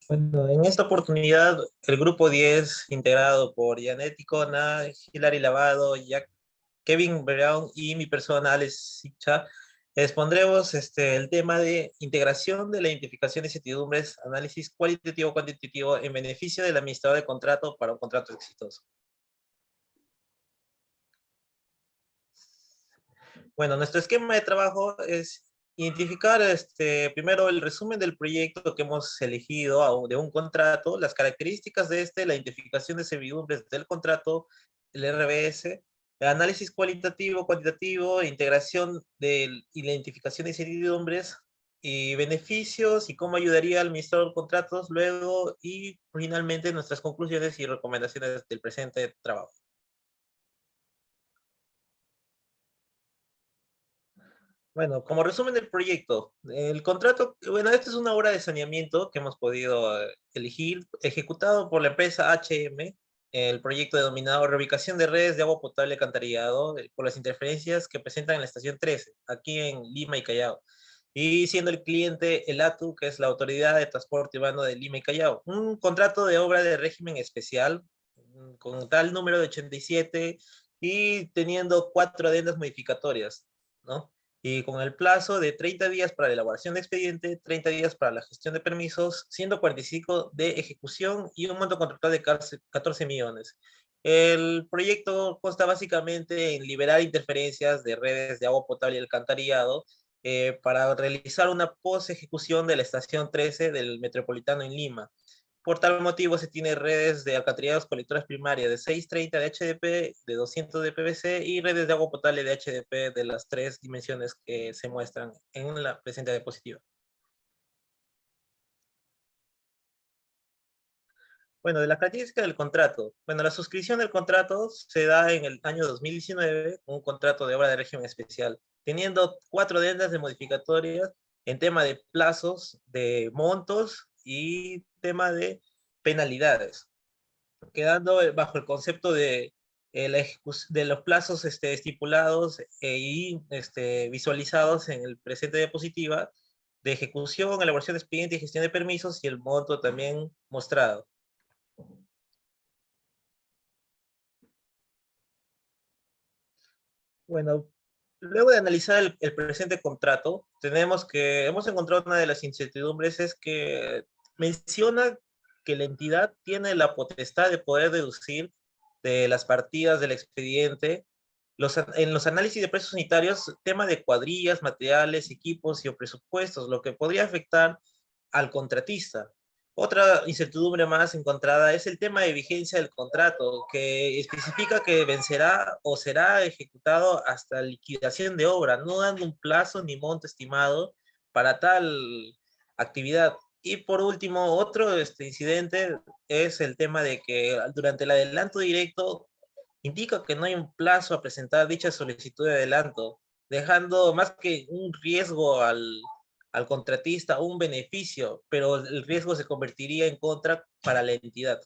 Bueno, en esta oportunidad, el grupo 10, integrado por Janet Icona, Hilary Lavado, Jack, Kevin Brown y mi persona, Alex Sicha, expondremos el tema de integración de la identificación de incertidumbres, análisis cualitativo-cuantitativo en beneficio del administrador de contrato para un contrato exitoso. Bueno, nuestro esquema de trabajo es identificar primero el resumen del proyecto que hemos elegido de un contrato, las características de la identificación de servidumbres del contrato, el RBS, el análisis cualitativo, cuantitativo, integración y la identificación de servidumbres y beneficios y cómo ayudaría al administrador de contratos luego y finalmente nuestras conclusiones y recomendaciones del presente trabajo. Bueno, como resumen del proyecto, el contrato, bueno, esta es una obra de saneamiento que hemos podido elegir, ejecutado por la empresa HM, el proyecto denominado Reubicación de redes de agua potable y alcantarillado por las interferencias que presentan en la estación 13, aquí en Lima y Callao, y siendo el cliente el ATU, que es la Autoridad de Transporte Urbano de Lima y Callao. Un contrato de obra de régimen especial, con tal número de 87 y teniendo 4 adendas modificatorias, ¿no? Y con el plazo de 30 días para la elaboración de expediente, 30 días para la gestión de permisos, 145 de ejecución y un monto contractual de 14 millones. El proyecto consta básicamente en liberar interferencias de redes de agua potable y alcantarillado para realizar una post-ejecución de la estación 13 del Metropolitano en Lima. Por tal motivo, se tiene redes de alcantarillados colectoras primarias de 630 de HDP, de 200 de PVC y redes de agua potable de HDP de las 3 dimensiones que se muestran en la presente diapositiva. Bueno, de la característica del contrato. Bueno, la suscripción del contrato se da en el año 2019, un contrato de obra de régimen especial, teniendo 4 adendas de modificatorias en tema de plazos, de montos y tema de penalidades, quedando bajo el concepto de los plazos estipulados y visualizados en el presente diapositiva de ejecución, elaboración de expediente y gestión de permisos y el monto también mostrado. Bueno, luego de analizar el presente contrato, hemos encontrado una de las incertidumbres es que menciona que la entidad tiene la potestad de poder deducir de las partidas del expediente en los análisis de precios unitarios, tema de cuadrillas, materiales, equipos y o presupuestos, lo que podría afectar al contratista. Otra incertidumbre más encontrada es el tema de vigencia del contrato, que especifica que vencerá o será ejecutado hasta liquidación de obra, no dando un plazo ni monto estimado para tal actividad. Y por último, otro incidente es el tema de que durante el adelanto directo indica que no hay un plazo a presentar dicha solicitud de adelanto, dejando más que un riesgo al contratista, un beneficio, pero el riesgo se convertiría en contra para la entidad.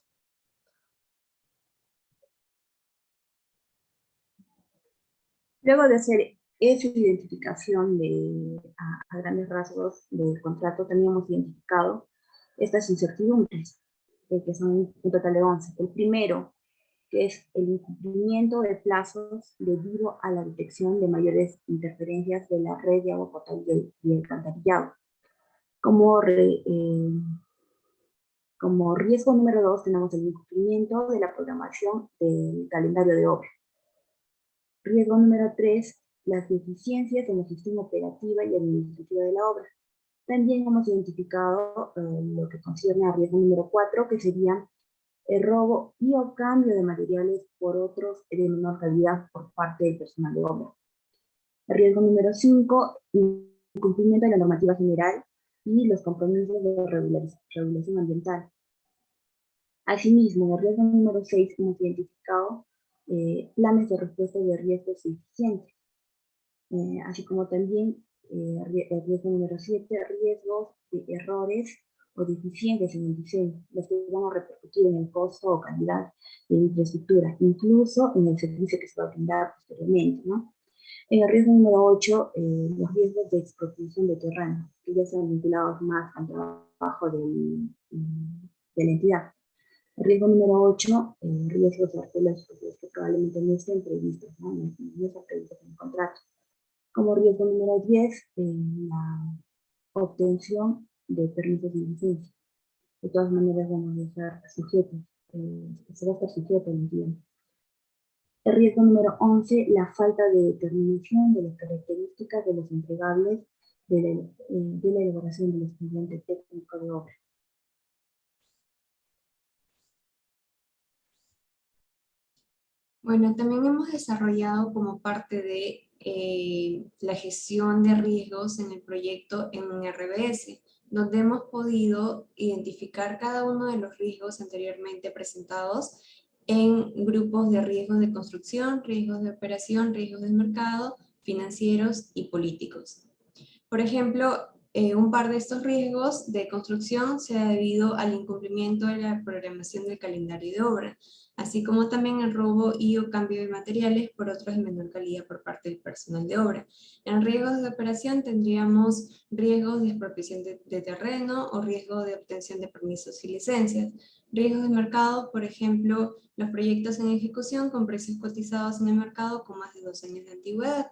Luego de hacer esa identificación a grandes rasgos del contrato, teníamos identificado estas incertidumbres, que son un total de 11. El primero, que es el incumplimiento de plazos debido a la detección de mayores interferencias de la red de agua potable y alcantarillado. Como, como riesgo número 2 tenemos el incumplimiento de la programación del calendario de obra. Riesgo número 3, las deficiencias en la gestión operativa y administrativa de la obra. También hemos identificado lo que concierne a riesgo número 4, que sería el robo y o cambio de materiales por otros de menor calidad por parte del personal de obra. El riesgo número 5, incumplimiento de la normativa general y los compromisos de regulación ambiental. Asimismo, en el riesgo número 6 hemos identificado planes de respuesta de riesgos eficientes, así como también el riesgo número 7, riesgos de errores o deficiencias en el diseño, las que van a repercutir en el costo o calidad de infraestructura, incluso en el servicio que se va a brindar posteriormente, ¿no? En el riesgo número 8, los riesgos de expropiación de terreno, que ya están vinculados más al trabajo de la entidad. El riesgo número 8, riesgos arqueológicos, que probablemente no estén previstos, no están previstos en el contrato. Como riesgo número 10, la obtención de permisos de licencia. De todas maneras, vamos a estar sujetos, se va a estar sujeto al tiempo. El riesgo número 11, la falta de determinación de las características de los entregables de la elaboración del expediente técnico de obra. Bueno, también hemos desarrollado como parte de la gestión de riesgos en el proyecto en un RBS, donde hemos podido identificar cada uno de los riesgos anteriormente presentados en grupos de riesgos de construcción, riesgos de operación, riesgos de mercado, financieros y políticos. Por ejemplo, un par de estos riesgos de construcción se ha debido al incumplimiento de la programación del calendario de obra, así como también el robo y o cambio de materiales por otros de menor calidad por parte del personal de obra. En riesgos de operación tendríamos riesgos de expropiación de terreno o riesgo de obtención de permisos y licencias. Riesgos de mercado, por ejemplo, los proyectos en ejecución con precios cotizados en el mercado con más de 2 años de antigüedad.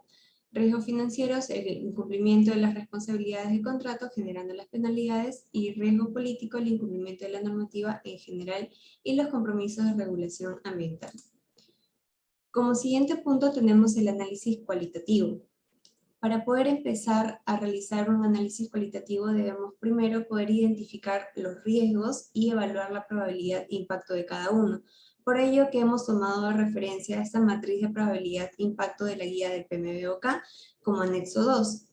Riesgos financieros, el incumplimiento de las responsabilidades de contrato generando las penalidades, y riesgo político, el incumplimiento de la normativa en general y los compromisos de regulación ambiental. Como siguiente punto tenemos el análisis cualitativo. Para poder empezar a realizar un análisis cualitativo debemos primero poder identificar los riesgos y evaluar la probabilidad de impacto de cada uno. Por ello que hemos tomado de referencia esta matriz de probabilidad de impacto de la guía del PMBOK como anexo 2.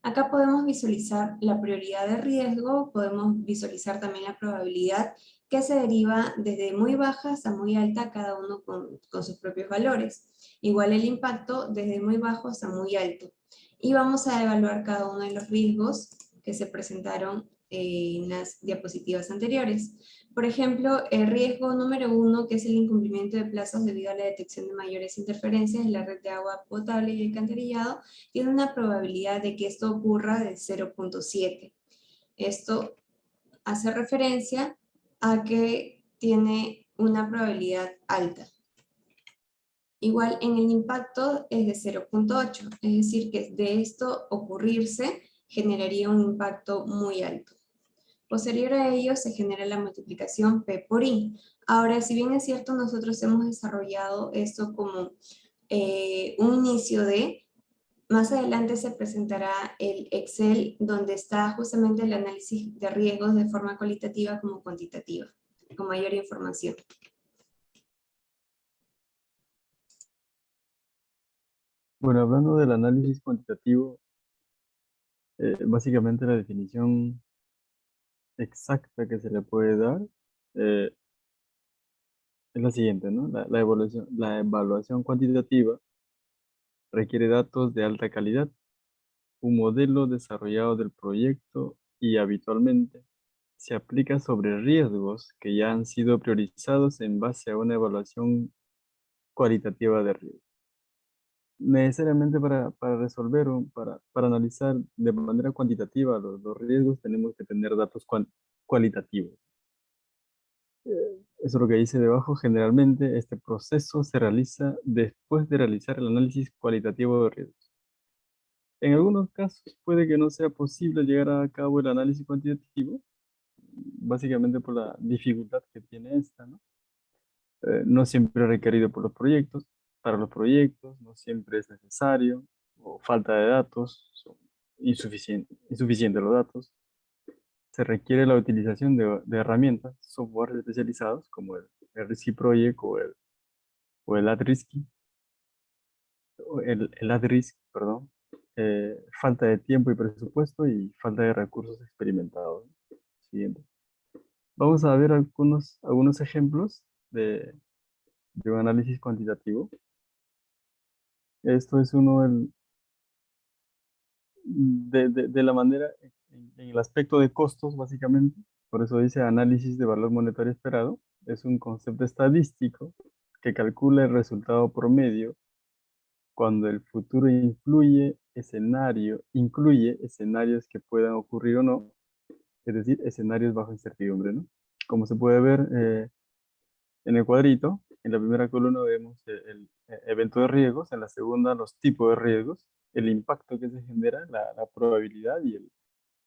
Acá podemos visualizar la prioridad de riesgo, podemos visualizar también la probabilidad que se deriva desde muy baja hasta muy alta, cada uno con sus propios valores. Igual el impacto desde muy bajo hasta muy alto. Y vamos a evaluar cada uno de los riesgos que se presentaron en las diapositivas anteriores. Por ejemplo, el riesgo número 1, que es el incumplimiento de plazos debido a la detección de mayores interferencias en la red de agua potable y alcantarillado, tiene una probabilidad de que esto ocurra de 0.7. Esto hace referencia a que tiene una probabilidad alta. Igual en el impacto es de 0.8, es decir que de esto ocurrirse generaría un impacto muy alto. Posterior a ello se genera la multiplicación P por I. Ahora, si bien es cierto, nosotros hemos desarrollado esto como un inicio de, más adelante se presentará el Excel donde está justamente el análisis de riesgos de forma cualitativa como cuantitativa, con mayor información. Bueno, hablando del análisis cuantitativo, básicamente la definición exacta que se le puede dar eh, es la siguiente, ¿no? La evaluación cuantitativa requiere datos de alta calidad, un modelo desarrollado del proyecto y habitualmente se aplica sobre riesgos que ya han sido priorizados en base a una evaluación cualitativa de riesgo. Necesariamente para resolver o para analizar de manera cuantitativa los riesgos tenemos que tener datos cualitativos. Eso es lo que dice debajo. Generalmente este proceso se realiza después de realizar el análisis cualitativo de riesgos. En algunos casos puede que no sea posible llegar a cabo el análisis cuantitativo, básicamente por la dificultad que tiene esta, ¿no? No siempre es requerido por los proyectos, para los proyectos, no siempre es necesario, o falta de datos, son insuficientes los datos. Se requiere la utilización de herramientas, software especializados como el RC Project o el AdRisky, el AdRisk, perdón. Falta de tiempo y presupuesto y falta de recursos experimentados. Siguiente. Vamos a ver algunos ejemplos de un análisis cuantitativo. Esto es uno de la manera, en el aspecto de costos, básicamente. Por eso dice análisis de valor monetario esperado. Es un concepto estadístico que calcula el resultado promedio cuando el futuro incluye escenarios que puedan ocurrir o no, es decir, escenarios bajo incertidumbre, ¿no? Como se puede ver en el cuadrito, en la primera columna vemos el evento de riesgos, en la segunda los tipos de riesgos, el impacto que se genera, la probabilidad y el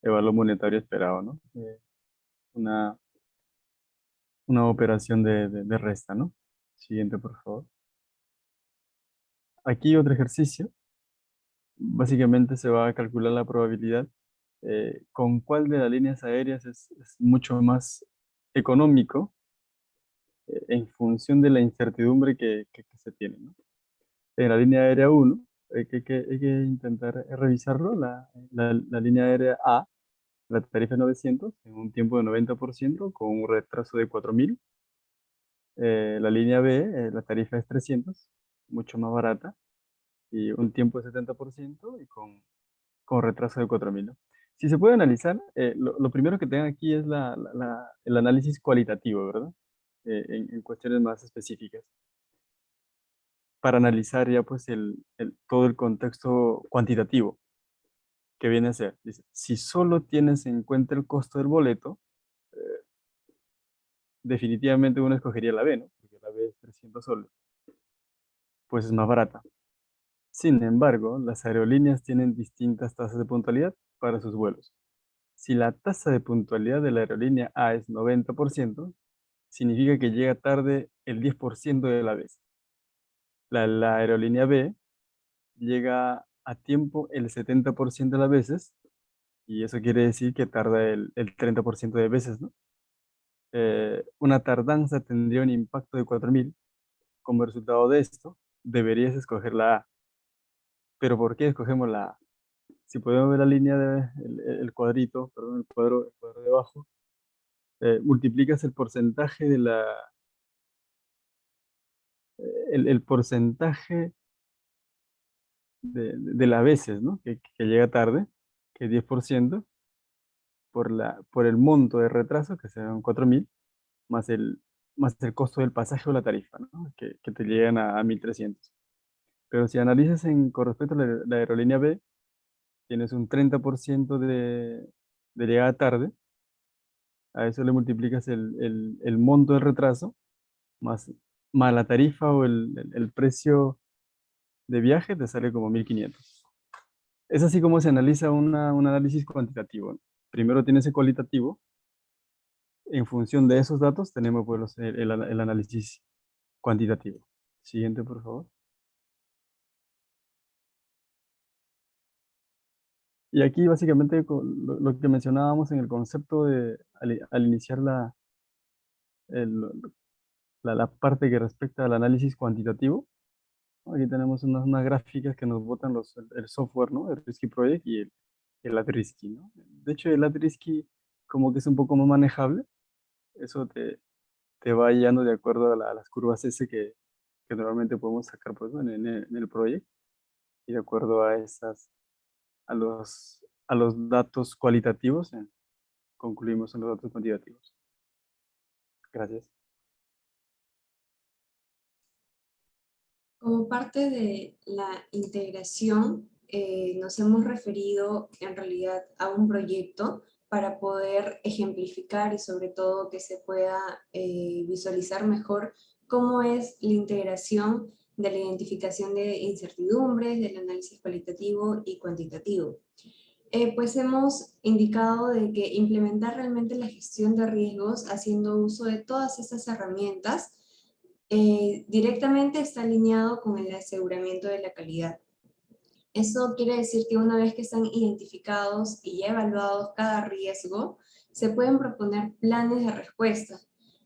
valor monetario esperado, ¿no? Una, una operación de resta, ¿no? Siguiente, por favor. Aquí otro ejercicio. Básicamente se va a calcular la probabilidad con cuál de las líneas aéreas es mucho más económico en función de la incertidumbre que se tiene, ¿no? En la línea aérea 1, hay que intentar revisarlo, la línea aérea A, la tarifa es 900 en un tiempo de 90% con un retraso de 4000. La línea B, la tarifa es 300, mucho más barata, y un tiempo de 70% y con retraso de 4000, ¿no? Si se puede analizar, lo primero que tengan aquí es el análisis cualitativo, ¿verdad? En cuestiones más específicas. Para analizar ya pues todo el contexto cuantitativo que viene a ser. Dice, si solo tienes en cuenta el costo del boleto, definitivamente uno escogería la B, ¿no? Porque la B es 300 soles, pues es más barata. Sin embargo, las aerolíneas tienen distintas tasas de puntualidad para sus vuelos. Si la tasa de puntualidad de la aerolínea A es 90%, significa que llega tarde el 10% de la vez. La aerolínea B llega a tiempo el 70% de las veces, y eso quiere decir que tarda el 30% de veces, ¿no? Una tardanza tendría un impacto de 4000. Como resultado de esto, deberías escoger la A. ¿Pero por qué escogemos la A? Si podemos ver la línea el cuadrito, perdón, el cuadro de abajo, multiplicas el porcentaje el porcentaje de las veces, ¿no? Que llega tarde, que es 10%, por el monto de retraso, que serán 4000, más el costo del pasaje o la tarifa, ¿no? Que te llegan a 1300. Pero si analizas con respecto a la aerolínea B, tienes un 30% de llegada tarde, a eso le multiplicas el monto del retraso, más, más la tarifa o el precio de viaje, te sale como 1500. Es así como se analiza un análisis cuantitativo, ¿no? Primero tienes el cualitativo. En función de esos datos tenemos pues, el análisis cuantitativo. Siguiente, por favor. Y aquí básicamente lo que mencionábamos en el concepto de al iniciar el- la parte que respecta al análisis cuantitativo, ¿no? Aquí tenemos unas gráficas que nos botan el software, ¿no? El Risky Project y el At-Risky, ¿no? De hecho, el At-Risky como que es un poco más manejable. Eso te va guiando de acuerdo a las curvas S que normalmente podemos sacar pues, ¿no? en el proyecto y de acuerdo a los datos cualitativos, concluimos en los datos cuantitativos. Gracias. Como parte de la integración, nos hemos referido en realidad a un proyecto para poder ejemplificar y sobre todo que se pueda visualizar mejor cómo es la integración de la identificación de incertidumbres, del análisis cualitativo y cuantitativo. Pues hemos indicado de que implementar realmente la gestión de riesgos haciendo uso de todas estas herramientas directamente está alineado con el aseguramiento de la calidad. Eso quiere decir que una vez que están identificados y ya evaluados cada riesgo, se pueden proponer planes de respuesta.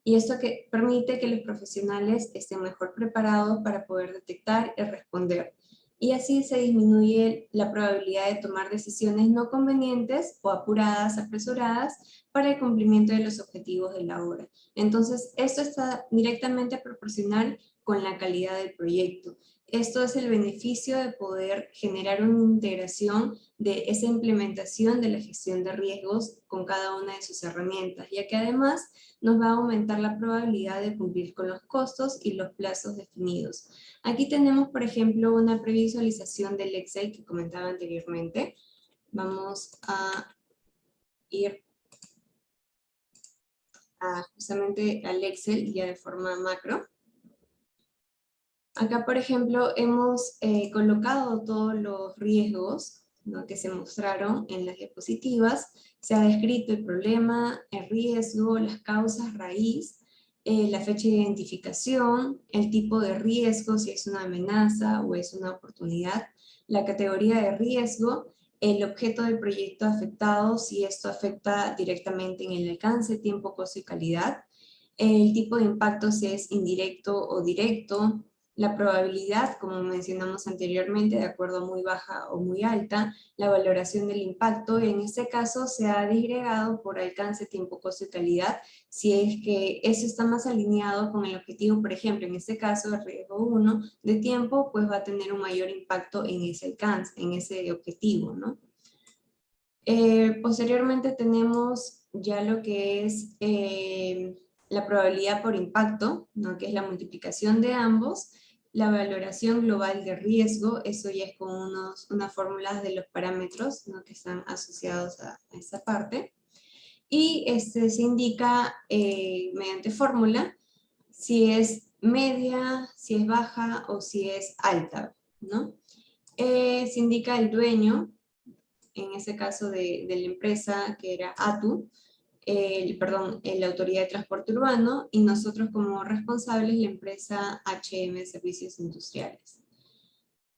Y esto que permite que los profesionales estén mejor preparados para poder detectar y responder. Y así se disminuye la probabilidad de tomar decisiones no convenientes o apuradas, apresuradas, para el cumplimiento de los objetivos de la obra. Entonces, esto está directamente proporcional con la calidad del proyecto. Esto es el beneficio de poder generar una integración de esa implementación de la gestión de riesgos con cada una de sus herramientas, ya que además nos va a aumentar la probabilidad de cumplir con los costos y los plazos definidos. Aquí tenemos, por ejemplo, una previsualización del Excel que comentaba anteriormente. Vamos a ir justamente al Excel ya de forma macro. Acá, por ejemplo, hemos colocado todos los riesgos, ¿no?, que se mostraron en las diapositivas. Se ha descrito el problema, el riesgo, las causas raíz, la fecha de identificación, el tipo de riesgo, si es una amenaza o es una oportunidad, la categoría de riesgo, el objeto del proyecto afectado, si esto afecta directamente en el alcance, tiempo, costo y calidad, el tipo de impacto, si es indirecto o directo, la probabilidad, como mencionamos anteriormente, de acuerdo a muy baja o muy alta, la valoración del impacto, en este caso se ha disgregado por alcance, tiempo, costo y calidad, si es que eso está más alineado con el objetivo, por ejemplo, en este caso el riesgo 1 de tiempo, pues va a tener un mayor impacto en ese alcance, en ese objetivo, ¿no? Posteriormente tenemos ya lo que es la probabilidad por impacto, ¿no?, que es la multiplicación de ambos, la valoración global de riesgo, eso ya es con unas fórmulas de los parámetros, ¿no?, que están asociados a esa parte, y se indica mediante fórmula si es media, si es baja o si es alta, ¿no? Se indica el dueño, en ese caso de la empresa que era ATU, la Autoridad de Transporte Urbano, y nosotros como responsables la empresa HM Servicios Industriales.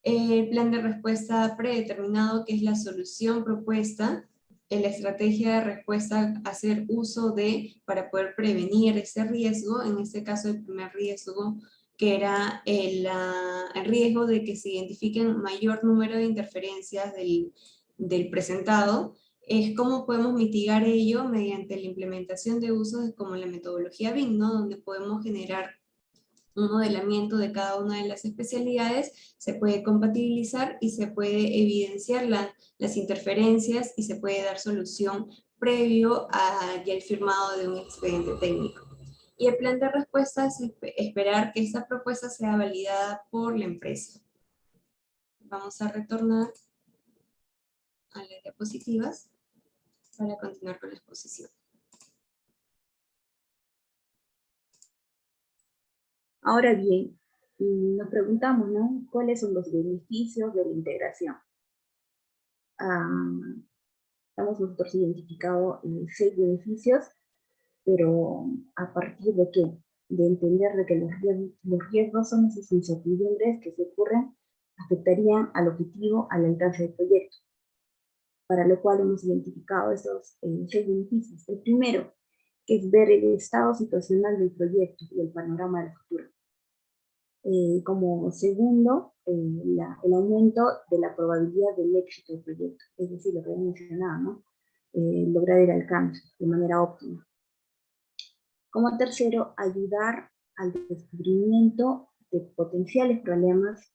El plan de respuesta predeterminado, que es la solución propuesta, la estrategia de respuesta, hacer uso de, para poder prevenir ese riesgo, en este caso el primer riesgo, que era el riesgo de que se identifiquen mayor número de interferencias del presentado, es cómo podemos mitigar ello mediante la implementación de usos como la metodología BIM, ¿no?, donde podemos generar un modelamiento de cada una de las especialidades, se puede compatibilizar y se puede evidenciar las interferencias y se puede dar solución previo ya el firmado de un expediente técnico. Y el plan de respuesta es esperar que esta propuesta sea validada por la empresa. Vamos a retornar a las diapositivas para continuar con la exposición. Ahora bien, nos preguntamos, ¿no?, ¿cuáles son los beneficios de la integración? Hemos nosotros identificado 6 beneficios, pero ¿a partir de qué? De entender de que los riesgos son esas incertidumbres que se ocurren, afectarían al objetivo, al alcance del proyecto, para lo cual hemos identificado esos 6 beneficios. El primero, que es ver el estado situacional del proyecto y el panorama del futuro. Como segundo, el aumento de la probabilidad del éxito del proyecto, es decir, lo que había mencionado, ¿no?, lograr el alcance de manera óptima. Como tercero, ayudar al descubrimiento de potenciales problemas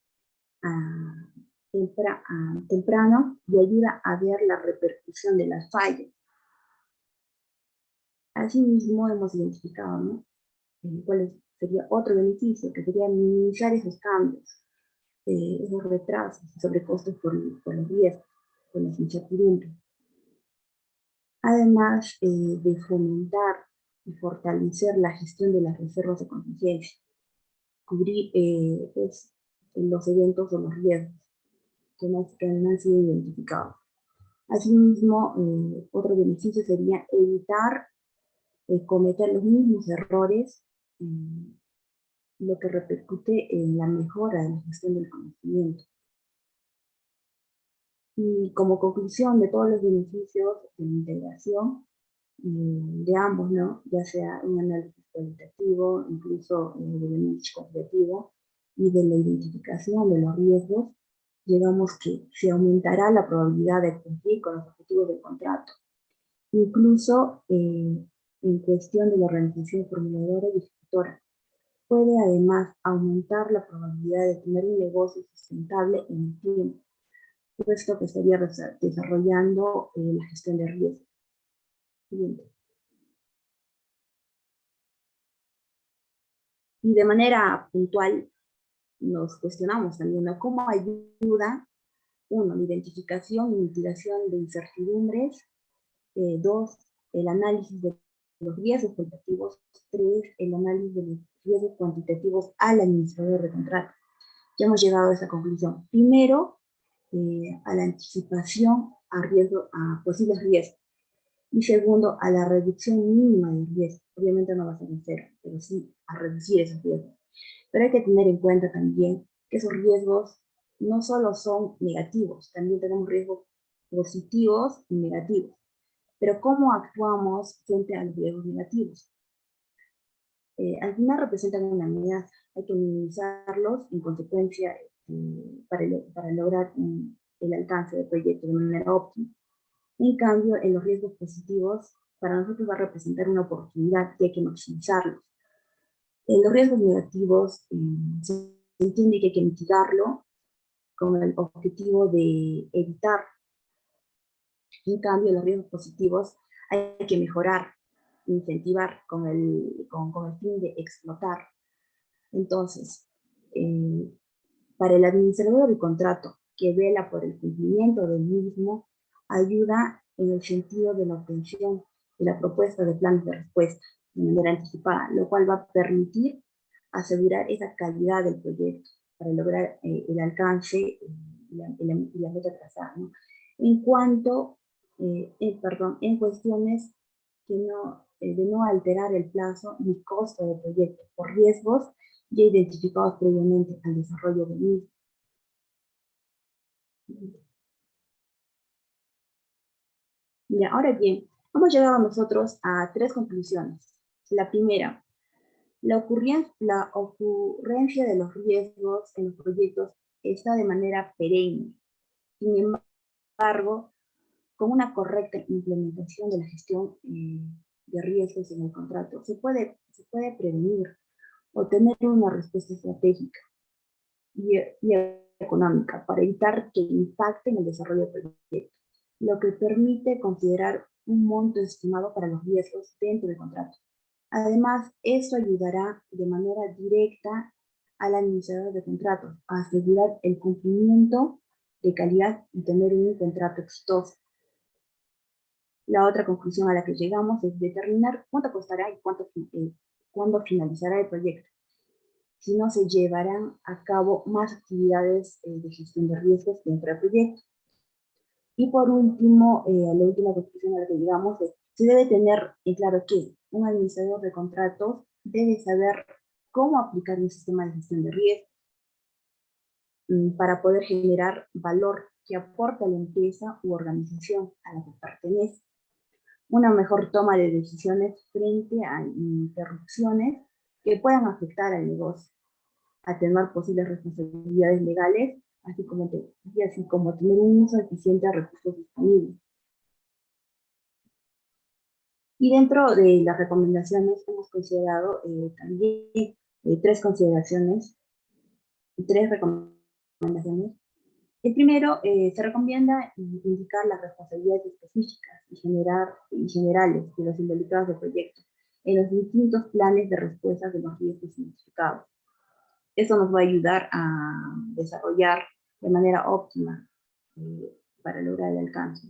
temprano y ayuda a ver la repercusión de las fallas. Asimismo, hemos identificado, ¿no?, cuál sería otro beneficio, que sería minimizar esos cambios, esos retrasos y sobrecostos por los riesgos, por las incertidumbres. Además de fomentar y fortalecer la gestión de las reservas de contingencia, cubrir los eventos o los riesgos que no han sido identificados. Asimismo, otro beneficio sería evitar cometer los mismos errores, lo que repercute en la mejora de la gestión del conocimiento. Y como conclusión de todos los beneficios de la integración, de ambos, ¿no?, ya sea un análisis cualitativo, incluso del análisis cuantitativo, y de la identificación de los riesgos, llegamos que se aumentará la probabilidad de cumplir con los objetivos del contrato, incluso en cuestión de la organización formuladora y ejecutora, puede además aumentar la probabilidad de tener un negocio sustentable en el tiempo, puesto que estaría desarrollando la gestión de riesgo. Siguiente. Y de manera puntual nos cuestionamos también, ¿no? ¿Cómo ayuda, uno, la identificación y mitigación de incertidumbres? Dos, el análisis de los riesgos cualitativos. Tres, el análisis de los riesgos cuantitativos al administrador de contratos. Ya hemos llegado a esa conclusión. Primero, a la anticipación a posibles riesgos. Y segundo, a la reducción mínima de riesgos. Obviamente no va a ser en cero, pero sí a reducir esos riesgos. Pero hay que tener en cuenta también que esos riesgos no solo son negativos, también tenemos riesgos positivos y negativos. Pero ¿cómo actuamos frente a los riesgos negativos? Al final representan una amenaza, hay que minimizarlos en consecuencia para lograr el alcance del proyecto de manera óptima. En cambio, en los riesgos positivos, para nosotros va a representar una oportunidad que hay que maximizarlos. En los riesgos negativos se entiende que hay que mitigarlo con el objetivo de evitar. En cambio, los riesgos positivos hay que mejorar, incentivar con el fin de explotar. Entonces, para el administrador del contrato que vela por el cumplimiento del mismo, ayuda en el sentido de la obtención de la propuesta de planes de respuesta de manera anticipada, lo cual va a permitir asegurar esa calidad del proyecto para lograr el alcance y la meta trazada, ¿no? En cuanto, en cuestiones que de no alterar el plazo ni costo del proyecto por riesgos ya identificados previamente al desarrollo del mismo. Mira, ahora bien, hemos llegado nosotros a tres conclusiones. La primera, la ocurrencia de los riesgos en los proyectos está de manera perenne. Sin embargo, con una correcta implementación de la gestión de riesgos en el contrato, se puede prevenir o tener una respuesta estratégica y económica para evitar que impacten el desarrollo del proyecto, lo que permite considerar un monto estimado para los riesgos dentro del contrato. Además, esto ayudará de manera directa al administrador de contratos a asegurar el cumplimiento de calidad y tener un contrato exitoso. La otra conclusión a la que llegamos es determinar cuánto costará y cuándo finalizará el proyecto. Si no se llevarán a cabo más actividades de gestión de riesgos dentro del proyecto. Y por último, la última conclusión a la que llegamos es, se debe tener en claro que un administrador de contratos debe saber cómo aplicar un sistema de gestión de riesgos para poder generar valor que aporte a la empresa u organización a la que pertenece. Una mejor toma de decisiones frente a interrupciones que puedan afectar al negocio, atenuar posibles responsabilidades legales, así como tener un uso eficiente de recursos disponibles. Y dentro de las recomendaciones hemos considerado también tres recomendaciones. El primero, se recomienda indicar las responsabilidades específicas y generales de los involucrados del proyecto en los distintos planes de respuesta de los riesgos identificados. Eso nos va a ayudar a desarrollar de manera óptima para lograr el alcance.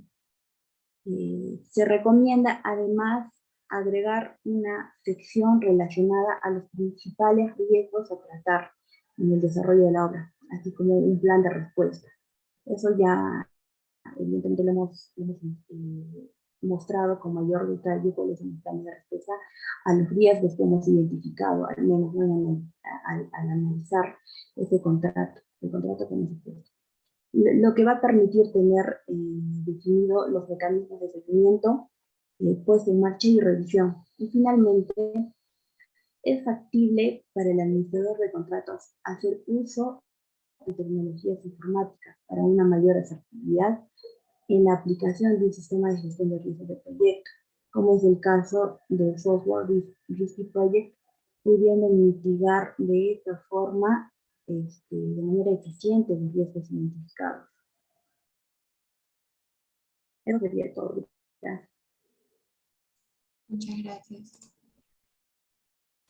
Se recomienda además agregar una sección relacionada a los principales riesgos a tratar en el desarrollo de la obra, así como un plan de respuesta. Eso ya evidentemente lo hemos mostrado con mayor detalle cuáles son los planes de respuesta a los riesgos que hemos identificado, al menos al analizar este contrato, el contrato que hemos puesto. Lo que va a permitir tener definido los mecanismos de seguimiento, puesta en marcha y revisión. Y finalmente, es factible para el administrador de contratos hacer uso de tecnologías informáticas para una mayor asertividad en la aplicación de un sistema de gestión de riesgos de proyecto, como es el caso del software Risky Project pudiendo mitigar de esta forma de manera eficiente los riesgos identificados. Eso sería todo. Gracias. Muchas gracias.